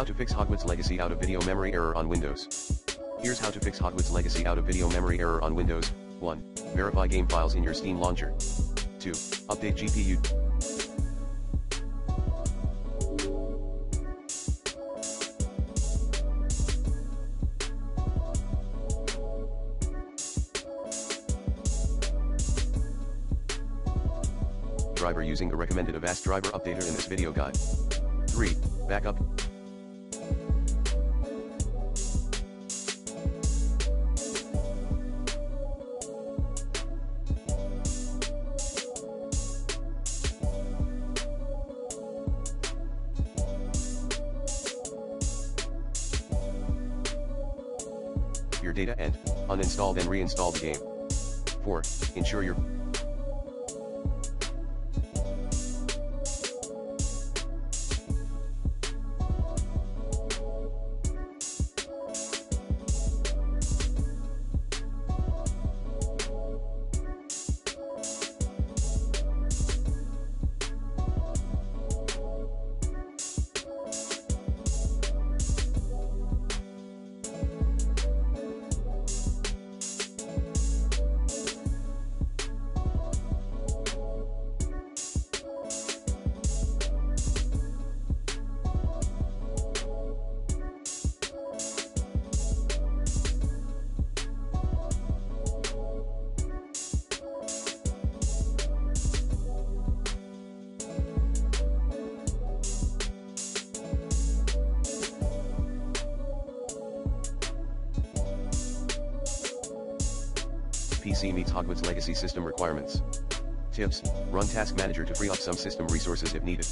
How to fix Hogwarts Legacy Out of video memory error on Windows. Here's how to fix Hogwarts Legacy Out of video memory error on Windows. 1. Verify game files in your Steam launcher. 2. Update GPU. Driver using the recommended Avast driver updater in this video guide. 3. Backup. Your data and uninstall then reinstall the game. 4. Ensure your PC meets Hogwarts Legacy system requirements. Tips: run Task Manager to free up some system resources if needed.